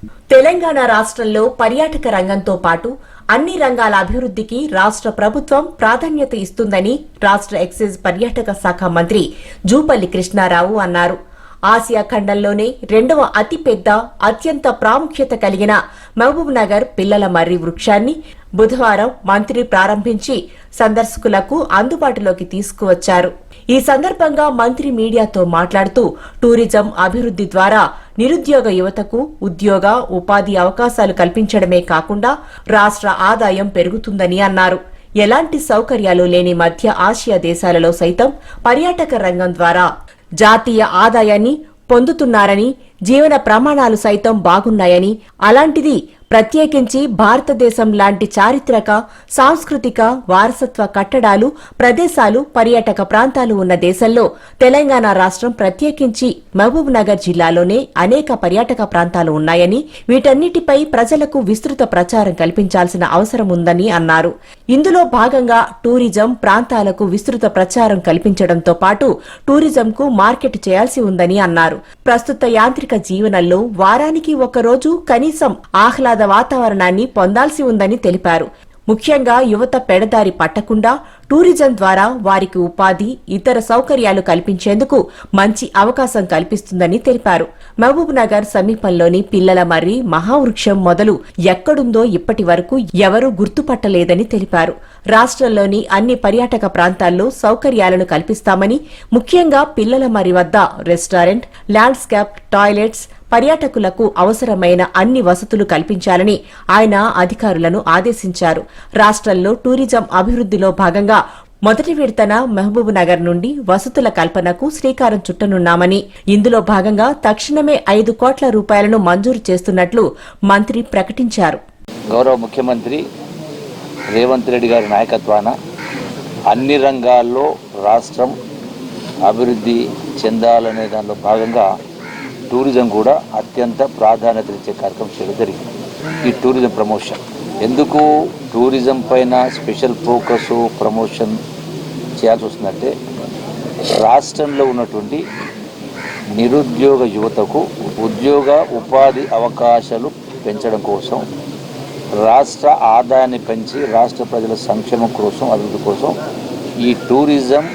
తెలంగాణ రాష్ట్రంలో పర్యాటక రంగంతో పాటు అన్ని రంగాల అభివృద్ధికి రాష్ట్ర ప్రభుత్వం ప్రాధాన్యత ఇస్తుందని రాష్ట్ర ఎక్సైజ్ పర్యాటక శాఖ మంత్రి జూపల్లి కృష్ణారావు అన్నారు. ఆసియా ఖండంలోనే రెండవ అతిపెద్ద అత్యంత ప్రాముఖ్యత కలిగిన మహబూబ్ నగర్ పిల్లల మర్రి వృక్షాన్ని బుధవారం మంత్రి ప్రారంభించి సందర్శకులకు అందుబాటులోకి తీసుకువచ్చారు. ఈ సందర్భంగా మంత్రి మీడియాతో మాట్లాడుతూ టూరిజం అభివృద్ది ద్వారా నిరుద్యోగ యువతకు ఉద్యోగ ఉపాధి అవకాశాలు కల్పించడమే కాకుండా రాష్ట్ర ఆదాయం పెరుగుతుందని అన్నారు. ఎలాంటి సౌకర్యాలు లేని మధ్య ఆసియా దేశాలలో సైతం పర్యాటక రంగం ద్వారా జాతీయ ఆదాయాన్ని పొందుతున్నారని, జీవన ప్రమాణాలు సైతం బాగున్నాయని, అలాంటిది ప్రత్యేకించి భారతదేశం లాంటి చారిత్రక, సాంస్కృతిక వారసత్వ కట్టడాలు, ప్రదేశాలు, పర్యాటక ప్రాంతాలు ఉన్న దేశంలో తెలంగాణ రాష్ట్రం ప్రత్యేకించి మహబూబ్ నగర్ జిల్లాలోనే అనేక పర్యాటక ప్రాంతాలు ఉన్నాయని, వీటన్నిటిపై ప్రజలకు విస్తృత ప్రచారం కల్పించాల్సిన అవసరం ఉందని అన్నారు. ఇందులో భాగంగా టూరిజం ప్రాంతాలకు విస్తృత ప్రచారం కల్పించడంతో పాటు టూరిజంకు మార్కెట్ చేయాల్సి ఉందని అన్నారు. ప్రస్తుత యాంత్రిక జీవనంలో వారానికి ఒకరోజు కనీసం ఆహ్లాద వాతావరణాన్ని పొందాల్సి ఉందని తెలిపారు. ముఖ్యంగా యువత పెడదారి పట్టకుండా టూరిజం ద్వారా వారికి ఉపాధి, ఇతర సౌకర్యాలు కల్పించేందుకు మంచి అవకాశం కల్పిస్తుందని తెలిపారు. మహబూబ్ నగర్ సమీపంలోని పిల్లల మర్రి మహావృక్షం మొదలు ఎక్కడుందో ఇప్పటి వరకు ఎవరూ గుర్తుపట్టలేదని తెలిపారు. రాష్ట్రంలోని అన్ని పర్యాటక ప్రాంతాల్లో సౌకర్యాలను కల్పిస్తామని, ముఖ్యంగా పిల్లల మర్రి వద్ద రెస్టారెంట్, ల్యాండ్స్కేప్, టాయిలెట్స్, పర్యాటకులకు అవసరమైన అన్ని వసతులు కల్పించాలని ఆయన అధికారులను ఆదేశించారు. రాష్ట్రంలో టూరిజం అభివృద్దిలో భాగంగా మొదటి విడతన మహబూబ్ నగర్ నుండి వసతుల కల్పనకు శ్రీకారం చుట్టనున్నామని, ఇందులో భాగంగా తక్షణమే 5 కోట్ల రూపాయలను మంజూరు చేస్తున్నట్లు మంత్రి ప్రకటించారు. గౌరవ ముఖ్యమంత్రి రేవంత్ రెడ్డి గారి నాయకత్వాన అన్ని రంగాల్లో రాష్ట్రం అభివృద్ధి చెందాలనే దానిలో భాగంగా టూరిజం కూడా అత్యంత ప్రాధాన్యత ఇచ్చే కార్యక్రమం చేయడం జరిగింది. ఈ టూరిజం ప్రమోషన్ ఎందుకు టూరిజం పైన స్పెషల్ ఫోకస్ ప్రమోషన్ చేయాల్సి వస్తుందంటే, రాష్ట్రంలో ఉన్నటువంటి నిరుద్యోగ యువతకు ఉద్యోగ ఉపాధి అవకాశాలు పెంచడం కోసం, రాష్ట్ర ఆదాయాన్ని పెంచి రాష్ట్ర ప్రజల సంక్షేమం కోసం, అభివృద్ధి కోసం ఈ టూరిజం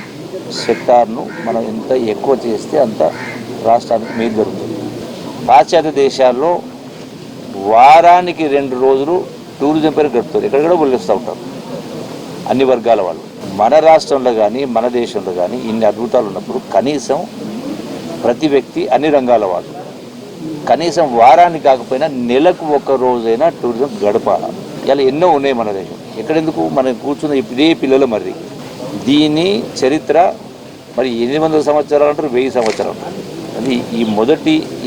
సెక్టార్ను మనం ఎంత ఎక్కువ చేస్తే అంత రాష్ట్రానికి మేలు జరుగుతుంది. పాశ్చాత్య దేశాల్లో వారానికి 2 రోజులు టూరిజం పేరు గడుపుతారు, ఎక్కడెక్కడ వెళ్ళొస్తూ ఉంటారు అన్ని వర్గాల వాళ్ళు. మన రాష్ట్రంలో కానీ మన దేశంలో కానీ ఇన్ని అద్భుతాలు ఉన్నప్పుడు కనీసం ప్రతి వ్యక్తి అన్ని రంగాల వాళ్ళు కనీసం వారానికి కాకపోయినా నెలకు 1 రోజైనా టూరిజం గడపాలి. ఇలా ఎన్నో ఉన్నాయి మన దేశం. ఎక్కడెందుకు మనం కూర్చున్న ఇదే పిల్లల మర్రి, దీని చరిత్ర మరి 800 సంవత్సరాలు అంటారు, 1000 సంవత్సరాలు అంటారు. అది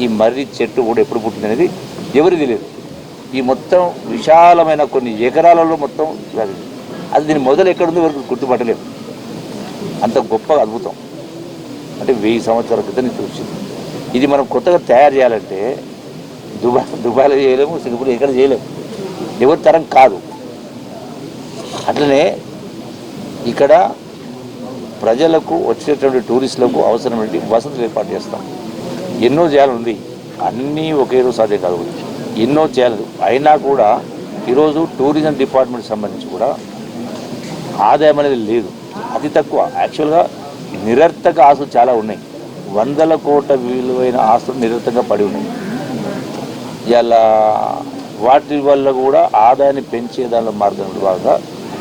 ఈ మర్రి చెట్టు కూడా ఎప్పుడు పుట్టింది అనేది ఎవరికి తెలియదు. ఈ మొత్తం విశాలమైన కొన్ని ఎకరాలలో మొత్తం అది దీని మొదలు ఎక్కడుందో వరకు గుర్తుపట్టలేదు. అంత గొప్ప అద్భుతం. అంటే 1000 సంవత్సరాల క్రితం నుంచి వచ్చింది. ఇది మనం కొత్తగా తయారు చేయాలంటే దుబాయ్లో చేయలేము, సింగపూర్ ఎక్కడ చేయలేము, ఎవరి తరం కాదు. అట్లనే ఇక్కడ ప్రజలకు వచ్చేటువంటి టూరిస్టులకు అవసరమైన వసతులు ఏర్పాటు చేస్తాం. ఎన్నో చేయాలి, అన్నీ ఒకే రోజు సాధ్యం కాదు, ఎన్నో చేయాలి. అయినా కూడా ఈరోజు టూరిజం డిపార్ట్మెంట్ సంబంధించి కూడా ఆదాయం అనేది లేదు, అతి తక్కువ. యాక్చువల్గా నిరర్థక ఆస్తులు చాలా ఉన్నాయి, 100ల కోట్ల విలువైన ఆస్తులు నిరర్థకంగా పడి ఉన్నాయి. ఇలా వాటి వల్ల కూడా ఆదాయాన్ని పెంచే దానిలో మార్గం భాగంగా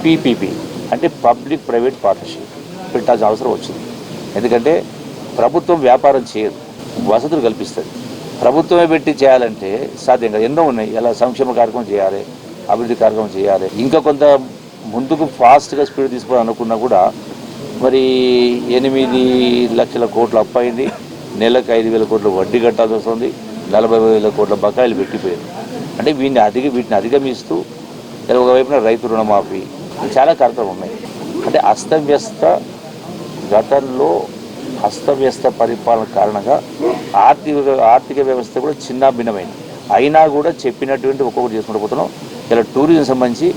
పీపీపీ అంటే పబ్లిక్ ప్రైవేట్ పార్ట్నర్షిప్ పెట్టాల్సిన అవసరం వచ్చింది. ఎందుకంటే ప్రభుత్వం వ్యాపారం చేయదు, వసతులు కల్పిస్తుంది. ప్రభుత్వమే పెట్టి చేయాలంటే సాధ్యం కాదు, ఎన్నో ఉన్నాయి. ఇలా సంక్షేమ కార్యక్రమం చేయాలి, అభివృద్ధి కార్యక్రమం చేయాలి. ఇంకా కొంత ముందుకు ఫాస్ట్గా స్పీడ్ తీసుకోవాలనుకున్నా కూడా మరి 8 లక్షల కోట్లు అప్పు అయింది, నెలకు 5,000 కోట్లు వడ్డీ కట్టాల్సి వస్తుంది, 40,000 కోట్ల బకాయిలు పెట్టిపోయారు. అంటే వీటిని అధిగమిస్తూ ఒకవైపున రైతు రుణమాఫీ, చాలా కార్యక్రమాలు ఉన్నాయి. అంటే గతంలో అస్తవ్యస్త పరిపాలన కారణంగా ఆర్థిక వ్యవస్థ కూడా చిన్న భిన్నమైంది. అయినా కూడా చెప్పినటువంటి ఒక్కొక్కటి చేసుకుంటూ పోతున్నాం. ఇలా టూరిజం సంబంధించి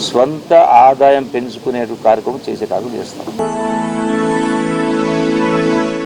స్వంత ఆదాయం పెంచుకునే కార్యక్రమం చేసే కార్యక్రమం చేస్తాం.